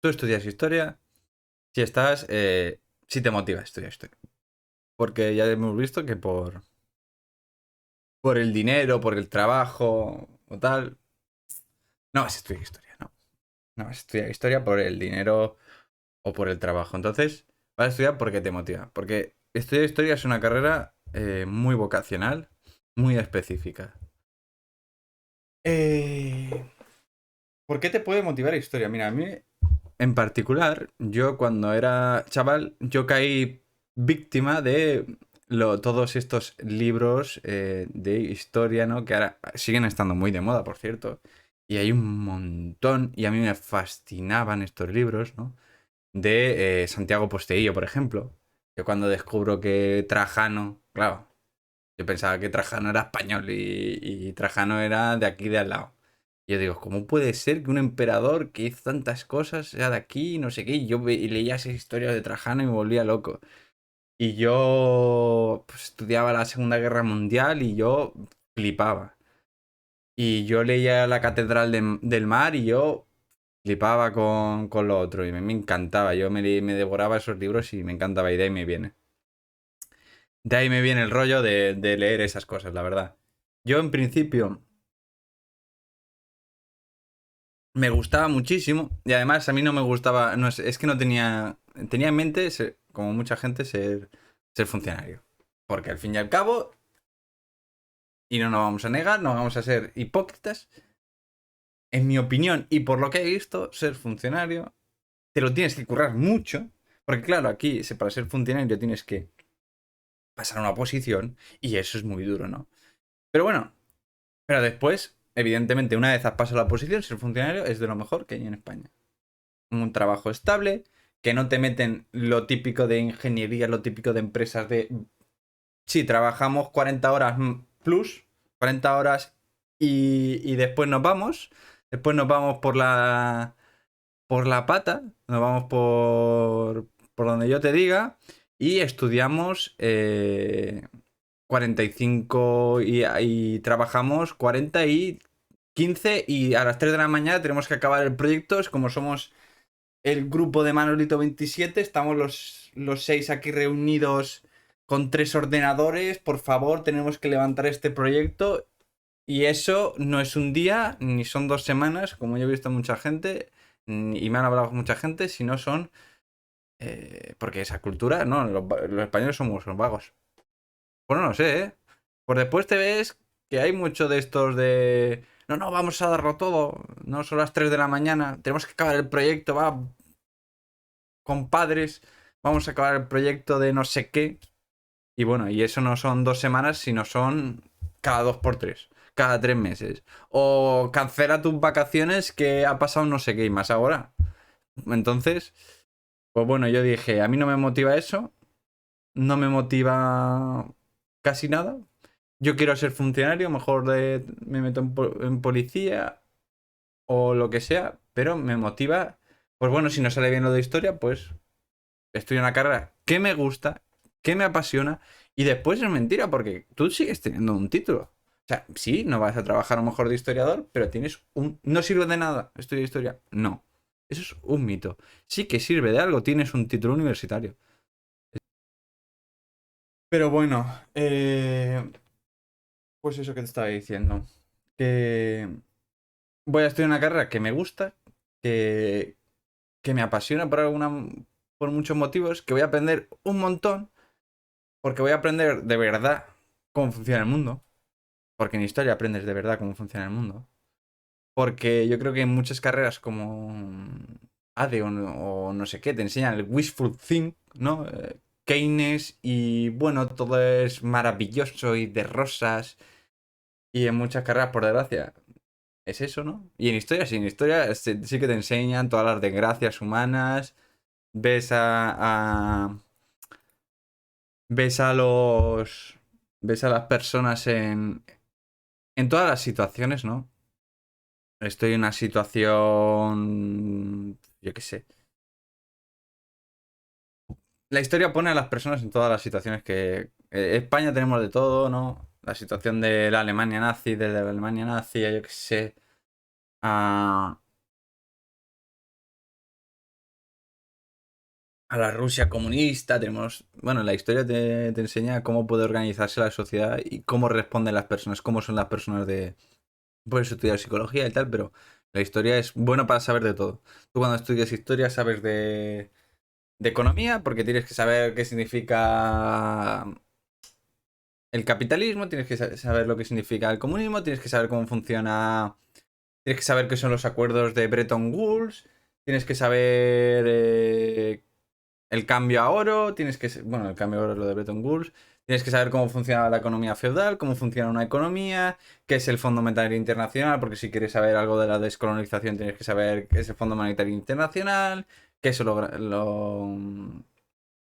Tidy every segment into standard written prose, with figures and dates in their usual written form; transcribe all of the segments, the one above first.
tú estudias historia si te motiva a estudiar historia. Porque ya hemos visto que por el dinero, por el trabajo o tal, no vas a estudiar historia, no. No vas a estudiar historia por el dinero o por el trabajo. Entonces, vas a estudiar porque te motiva. Porque estudiar historia es una carrera muy vocacional, muy específica. Eh, ¿Por qué te puede motivar la historia? Mira, a mí en particular, yo cuando era chaval, yo caí víctima de todos estos libros de historia, ¿no? Que ahora siguen estando muy de moda, por cierto. Y hay un montón, y a mí me fascinaban estos libros, ¿no? De Santiago Posteguillo, por ejemplo. Que cuando descubro que Trajano, claro, yo pensaba que Trajano era español y Trajano era de aquí de al lado. Y yo digo, ¿cómo puede ser que un emperador que hizo tantas cosas sea de aquí, no sé qué? Y yo y leía esas historias de Trajano y me volvía loco. Y yo pues, estudiaba la Segunda Guerra Mundial y yo flipaba. Y yo leía La Catedral del Mar y yo flipaba con lo otro. Y me encantaba. Yo me devoraba esos libros y me encantaba. Y de ahí me viene. De ahí me viene el rollo de leer esas cosas, la verdad. Yo en principio me gustaba muchísimo y además a mí no me gustaba, no es que no tenía en mente, como mucha gente, ser funcionario. Porque al fin y al cabo, y no nos vamos a negar, no vamos a ser hipócritas, en mi opinión y por lo que he visto, ser funcionario, te lo tienes que currar mucho, porque claro, aquí para ser funcionario tienes que pasar a una posición y eso es muy duro, ¿no? Pero bueno, pero después, evidentemente, una vez has pasado la posición, ser funcionario es de lo mejor que hay en España. Un trabajo estable, que no te meten lo típico de ingeniería, lo típico de empresas de... Sí, trabajamos 40 horas plus, 40 horas y después nos vamos por la pata, nos vamos por donde yo te diga y estudiamos 45 y trabajamos 40 y 15 y a las 3 de la mañana tenemos que acabar el proyecto, es como somos el grupo de Manolito 27, estamos los seis aquí reunidos con tres ordenadores, por favor, tenemos que levantar este proyecto y eso no es un día ni son 2 semanas, como yo he visto mucha gente y me han hablado mucha gente, sino son... porque esa cultura, no, los españoles somos los vagos. Bueno, no sé, ¿eh? Por después te ves que hay mucho de estos de... No, no, vamos a darlo todo. No son las 3 de la mañana. Tenemos que acabar el proyecto, va, compadres, vamos a acabar el proyecto de no sé qué. Y bueno, y eso no son 2 semanas, sino son cada 2 por 3, cada 3 meses. O cancela tus vacaciones que ha pasado no sé qué y más ahora. Entonces, pues bueno, yo dije, a mí no me motiva eso, no me motiva casi nada. Yo quiero ser funcionario, mejor me meto en policía o lo que sea, pero me motiva, pues bueno, si no sale bien lo de historia, pues estudio una carrera que me gusta, que me apasiona, y después es mentira, porque tú sigues teniendo un título. O sea, sí, no vas a trabajar a lo mejor de historiador, pero tienes un... No sirve de nada estudiar historia. No. Eso es un mito. Sí que sirve de algo, tienes un título universitario. Pero bueno, pues eso que te estaba diciendo. Que voy a estudiar una carrera que me gusta, que, que me apasiona por muchos motivos, que voy a aprender un montón. Porque voy a aprender de verdad cómo funciona el mundo. Porque en historia aprendes de verdad cómo funciona el mundo. Porque yo creo que en muchas carreras como ADE o no sé qué, te enseñan el wishful think, ¿no? Keynes y bueno, todo es maravilloso y de rosas. Y en muchas carreras, por desgracia, es eso, ¿no? Y en historia, sí, en historia sí que te enseñan todas las desgracias humanas. Ves ves a los... Ves a las personas en todas las situaciones, ¿no? Estoy en una situación, yo qué sé. La historia pone a las personas en todas las situaciones que... España tenemos de todo, ¿no? La situación de la Alemania nazi, desde la Alemania nazi, yo qué sé. A a la Rusia comunista, tenemos, bueno, la historia te enseña cómo puede organizarse la sociedad y cómo responden las personas, cómo son las personas de, puedes estudiar psicología y tal, pero la historia es buena para saber de todo. Tú cuando estudias historia sabes de economía, porque tienes que saber qué significa el capitalismo, tienes que saber lo que significa el comunismo, tienes que saber cómo funciona, tienes que saber qué son los acuerdos de Bretton Woods, tienes que saber el cambio a oro, tienes que, bueno, el cambio a oro es lo de Bretton Woods, tienes que saber cómo funciona la economía feudal, cómo funciona una economía, qué es el Fondo Monetario Internacional, porque si quieres saber algo de la descolonización tienes que saber qué es el Fondo Monetario Internacional, qué es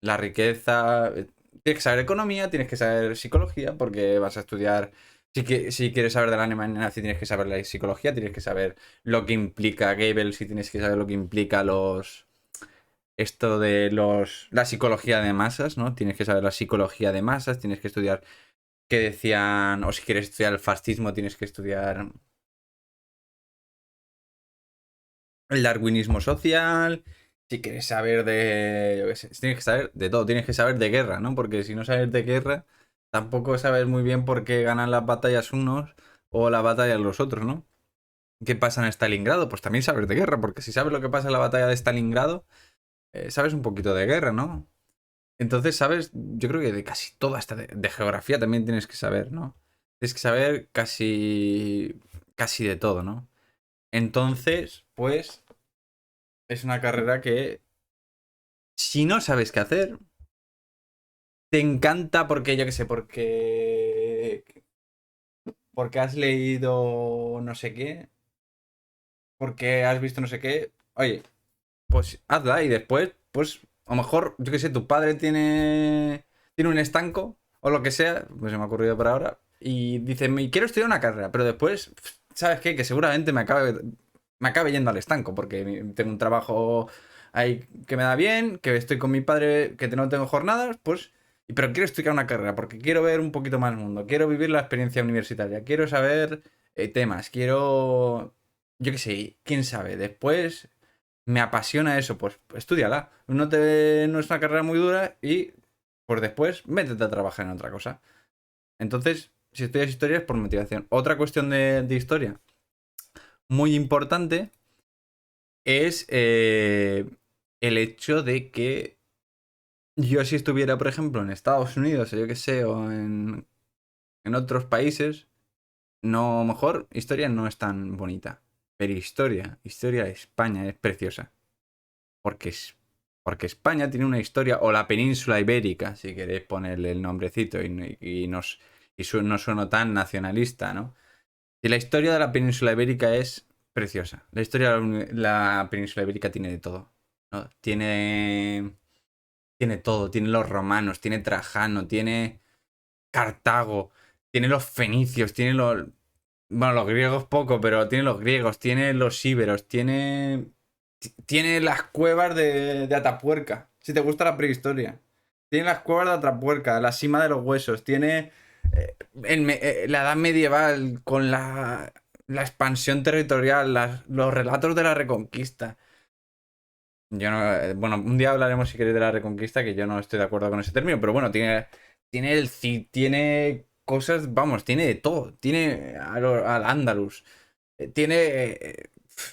la riqueza. Tienes que saber economía, tienes que saber psicología, porque vas a estudiar. Si quieres saber de la Alemania nazi, tienes que saber la psicología, tienes que saber lo que implica Goebbels, y tienes que saber lo que implica esto de la psicología de masas, ¿no? Tienes que saber la psicología de masas, tienes que estudiar qué decían, o si quieres estudiar el fascismo, tienes que estudiar el darwinismo social. Si quieres saber de, yo qué sé, tienes que saber de todo, tienes que saber de guerra, ¿no? Porque si no sabes de guerra, tampoco sabes muy bien por qué ganan las batallas unos o las batallas los otros, ¿no? ¿Qué pasa en Stalingrado? Pues también sabes de guerra, porque si sabes lo que pasa en la batalla de Stalingrado, sabes un poquito de guerra, ¿no? Entonces, sabes, yo creo que de casi todo, hasta de geografía también tienes que saber, ¿no? Tienes que saber casi de todo, ¿no? Entonces, pues, es una carrera que, si no sabes qué hacer, te encanta porque, yo qué sé, porque has leído no sé qué, porque has visto no sé qué. Oye, pues hazla y después, pues, a lo mejor, yo qué sé, tu padre tiene un estanco o lo que sea, pues se me ha ocurrido por ahora, y dice, me quiero estudiar una carrera, pero después, ¿sabes qué? Que seguramente me acabe yendo al estanco, porque tengo un trabajo ahí que me da bien, que estoy con mi padre, que no tengo jornadas, pues, pero quiero estudiar una carrera, porque quiero ver un poquito más mundo, quiero vivir la experiencia universitaria, quiero saber temas, quiero, yo qué sé, quién sabe, después me apasiona eso, pues estudiala. No es una carrera muy dura y pues después métete a trabajar en otra cosa. Entonces, si estudias historia es por motivación. Otra cuestión de historia muy importante es el hecho de que yo, si estuviera, por ejemplo, en Estados Unidos o yo qué sé, o en otros países, no, mejor historia no es tan bonita. Pero historia de España es preciosa. Porque, porque España tiene una historia, o la península ibérica, si queréis ponerle el nombrecito no sueno tan nacionalista, ¿no? Y la historia de la península ibérica es preciosa. La historia de la península ibérica tiene de todo, ¿no? Tiene todo, tiene los romanos, tiene Trajano, tiene Cartago, tiene los fenicios, tiene los... Bueno, los griegos poco, pero tiene los griegos, tiene los íberos, tiene las cuevas de Atapuerca, si te gusta la prehistoria. Tiene las cuevas de Atapuerca, la cima de los huesos, tiene la edad medieval con la expansión territorial, los relatos de la Reconquista. Yo no, bueno, un día hablaremos si queréis de la Reconquista, que yo no estoy de acuerdo con ese término, pero bueno, tiene el Cid, tiene cosas, vamos, tiene de todo. Tiene al Andalus, tiene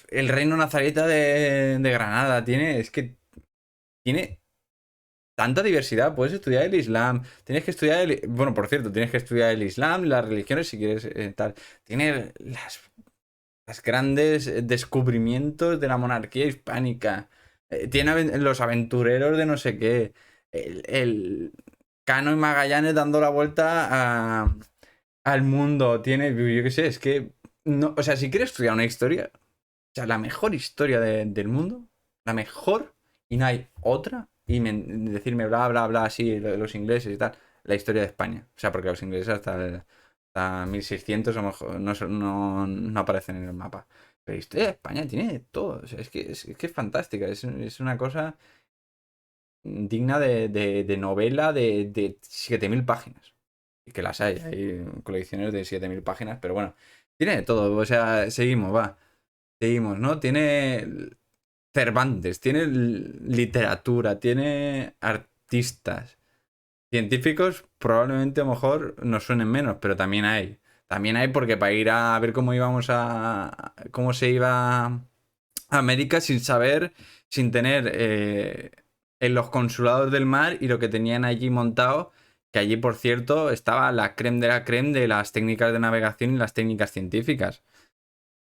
el reino nazarita de Granada, es que tiene tanta diversidad. Puedes estudiar el Islam, tienes que estudiar bueno, por cierto, tienes que estudiar el Islam, las religiones si quieres tal. Tiene las grandes descubrimientos de la monarquía hispánica. Tiene los aventureros de no sé qué. El Cano y Magallanes dando la vuelta al mundo. Tiene, yo qué sé, es que... No, o sea, si quieres estudiar una historia, o sea, la mejor historia del mundo, la mejor, y no hay otra, y decirme bla, bla, bla, así, los ingleses y tal, la historia de España. O sea, porque los ingleses hasta 1600 a lo mejor no aparecen en el mapa. Pero la historia de España tiene de todo. O sea, es que es fantástica. Es una cosa digna de novela de 7000 páginas. Y que las hay colecciones de 7000 páginas, pero bueno, tiene de todo. O sea, seguimos, va. Seguimos, ¿no? Tiene. Cervantes, tiene literatura, tiene artistas. Científicos probablemente a lo mejor nos suenen menos, pero también hay. También hay porque para ir a ver cómo íbamos a... cómo se iba a América sin saber, sin tener en los consulados del mar y lo que tenían allí montado, que allí por cierto estaba la creme de la creme de las técnicas de navegación y las técnicas científicas.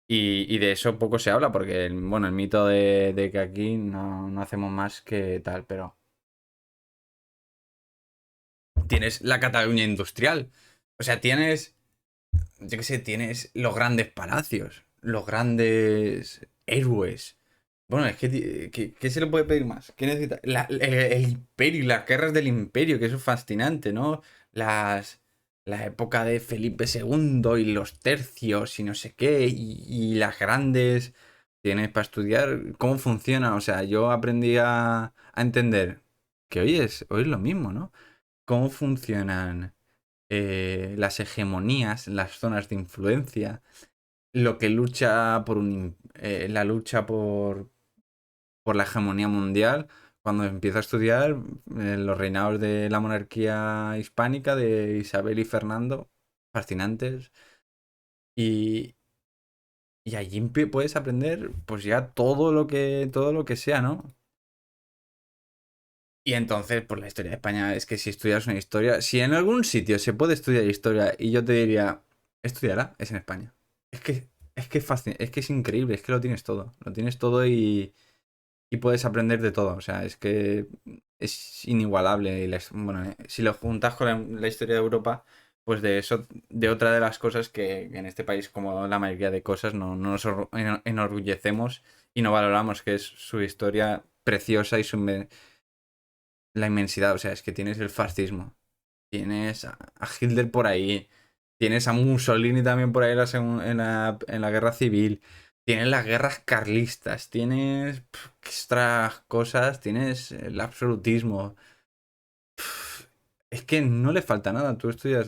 Y de eso poco se habla porque, bueno, el mito de que aquí no hacemos más que tal, pero tienes la Cataluña industrial. O sea, tienes, yo qué sé, tienes los grandes palacios, los grandes héroes. Bueno, es que, ¿qué se le puede pedir más? ¿Qué necesita? El imperio y las guerras del imperio, que eso es fascinante, ¿no? Las, la época de Felipe II y los tercios y no sé qué, y las grandes. Tienes para estudiar cómo funciona. O sea, yo aprendí a entender que hoy es lo mismo, ¿no? Cómo funcionan las hegemonías, las zonas de influencia, lo que lucha por la lucha por la hegemonía mundial. Cuando empiezo a estudiar los reinados de la monarquía hispánica de Isabel y Fernando, fascinantes. Y, y allí puedes aprender pues ya todo lo que sea, ¿no? Y entonces, pues la historia de España es que si estudias una historia, si en algún sitio se puede estudiar historia y yo te diría, estudiará, es en España. Es que es fácil, es que es increíble, es que lo tienes todo y puedes aprender de todo, o sea, es que es inigualable. Bueno, si lo juntas con la historia de Europa, pues de eso, de otra de las cosas que en este país, como la mayoría de cosas, no nos enorgullecemos y no valoramos, que es su historia preciosa y la inmensidad. O sea, es que tienes el fascismo, tienes a Hitler por ahí, tienes a Mussolini también por ahí en la guerra civil, tienes las guerras carlistas, tienes extras cosas, tienes el absolutismo. Es que no le falta nada, tú estudias,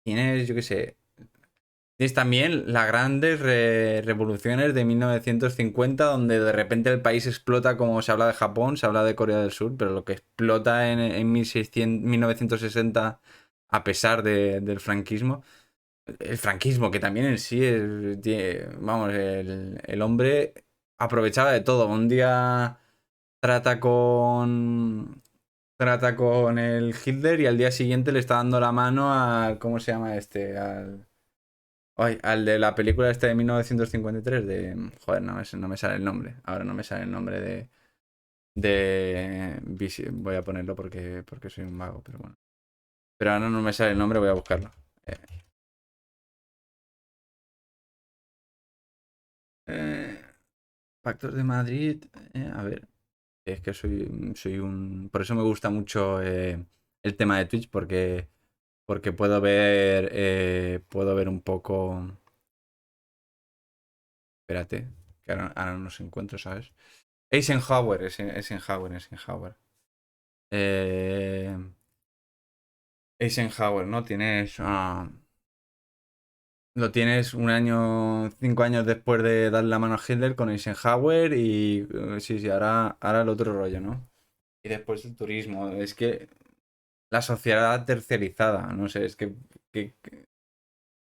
tienes, yo qué sé. Tienes también las grandes revoluciones de 1950, donde de repente el país explota, como se habla de Japón, se habla de Corea del Sur, pero lo que explota en 1960, a pesar del franquismo, el franquismo, que también en sí vamos, el hombre aprovechaba de todo. Un día trata con trata con el Hitler y al día siguiente le está dando la mano al, ¿cómo se llama este? Ay, al de la película esta de 1953 de... Joder, no me sale el nombre. Ahora no me sale el nombre voy a ponerlo porque soy un mago, pero bueno. Pero ahora no me sale el nombre, voy a buscarlo. Eh, eh, Pactos de Madrid. A ver, es que soy un... Por eso me gusta mucho el tema de Twitch, porque puedo ver un poco... Espérate, que ahora no los encuentro, ¿sabes? Eisenhower, Eisenhower. Eh, Eisenhower, ¿no? Lo tienes un año, 5 años después de darle la mano a Hitler con Eisenhower y sí, sí, ahora el otro rollo, ¿no? Y después el turismo. Es que la sociedad tercerizada, no sé, es que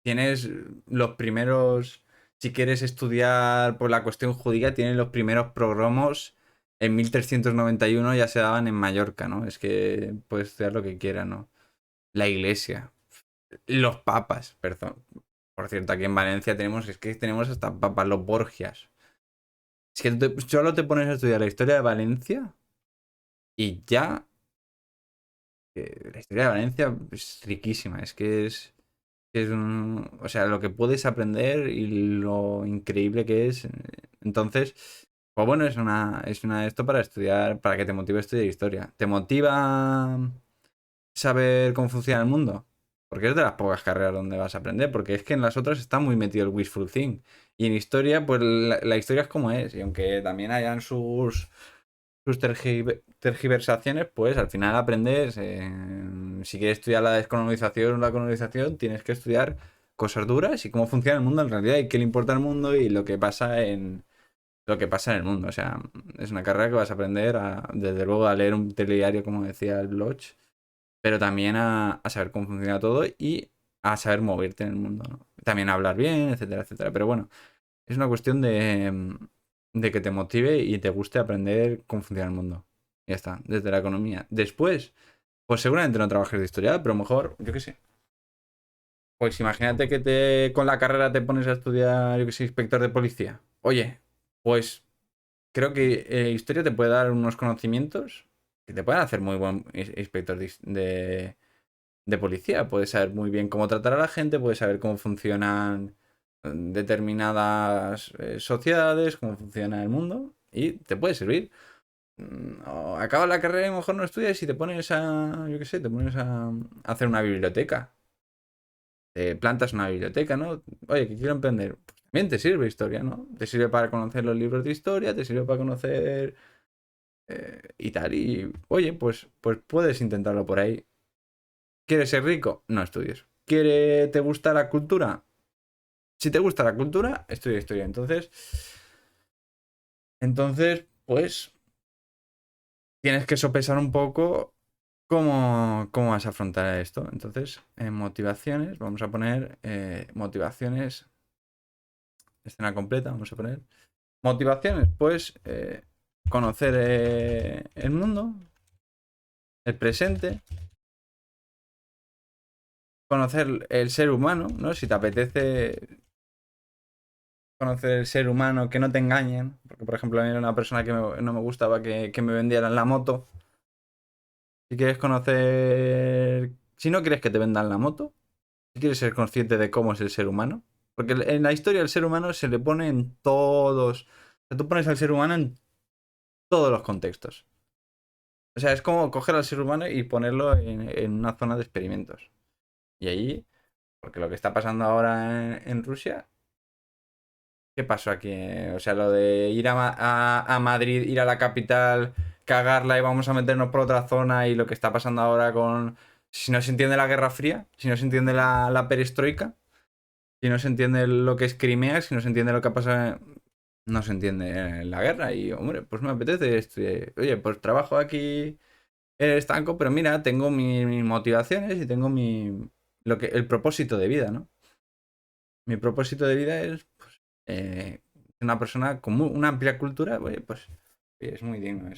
tienes los primeros, si quieres estudiar por la cuestión judía, tienes los primeros progromos en 1391 ya se daban en Mallorca, ¿no? Es que puedes estudiar lo que quieras, ¿no? La iglesia, los papas, perdón. Por cierto, aquí en Valencia tenemos hasta papas, los Borgias. Es que solo te pones a estudiar la historia de Valencia y ya la historia de Valencia es riquísima. Es que o sea, lo que puedes aprender y lo increíble que es. Entonces, pues bueno, es una de esto para estudiar, para que te motive a estudiar historia. ¿Te motiva saber cómo funciona el mundo? Porque es de las pocas carreras donde vas a aprender, porque es que en las otras está muy metido el wishful think. Y en historia, pues la historia es como es. Y aunque también hayan sus tergiversaciones, pues al final aprendes, si quieres estudiar la descolonización o la colonización, tienes que estudiar cosas duras y cómo funciona el mundo en realidad y qué le importa al mundo y lo que pasa lo que pasa en el mundo. O sea, es una carrera que vas a aprender desde luego a leer un telediario, como decía el blog, pero también a saber cómo funciona todo y a saber moverte en el mundo, ¿no? También a hablar bien, etcétera, etcétera. Pero bueno, es una cuestión de que te motive y te guste aprender cómo funciona el mundo. Ya está, desde la economía. Después, pues seguramente no trabajes de historia, pero mejor, yo qué sé. Pues imagínate que con la carrera te pones a estudiar, yo qué sé, inspector de policía. Oye, pues creo que historia te puede dar unos conocimientos que te pueden hacer muy buen inspector de policía. Puedes saber muy bien cómo tratar a la gente, puedes saber cómo funcionan determinadas sociedades, cómo funciona el mundo y te puede servir. O acabas la carrera y a lo mejor no estudias y te pones yo qué sé, te pones a hacer una biblioteca. Te plantas una biblioteca, ¿no? Oye, que quiero emprender. Pues también te sirve historia, ¿no? Te sirve para conocer los libros de historia, te sirve para conocer y tal. Y oye, pues puedes intentarlo por ahí. ¿Quieres ser rico? No estudies. ¿Te gusta la cultura? Si te gusta la cultura, estudia historia. Entonces, pues tienes que sopesar un poco cómo vas a afrontar esto. Entonces, en motivaciones, vamos a poner motivaciones, escena completa, vamos a poner. Motivaciones, pues conocer el mundo, el presente, conocer el ser humano, ¿no? Si te apetece conocer el ser humano, que no te engañen, porque por ejemplo a mí era una persona que no me gustaba que me vendieran la moto. Si quieres conocer, si no quieres que te vendan la moto, si quieres ser consciente de cómo es el ser humano, porque en la historia el ser humano se le pone en todos, o sea, tú pones al ser humano en todos los contextos. O sea, es como coger al ser humano y ponerlo en una zona de experimentos. Y ahí, porque lo que está pasando ahora en Rusia, ¿qué pasó aquí? O sea, lo de ir a Madrid, ir a la capital, cagarla y vamos a meternos por otra zona y lo que está pasando ahora con... Si no se entiende la Guerra Fría, si no se entiende la perestroika, si no se entiende lo que es Crimea, si no se entiende lo que ha pasado, no se entiende la guerra. Y, hombre, pues me apetece oye, pues trabajo aquí en el estanco, pero mira, tengo mis motivaciones y tengo el propósito de vida, ¿no? Mi propósito de vida es una persona con una amplia cultura, oye, pues es muy digno eso.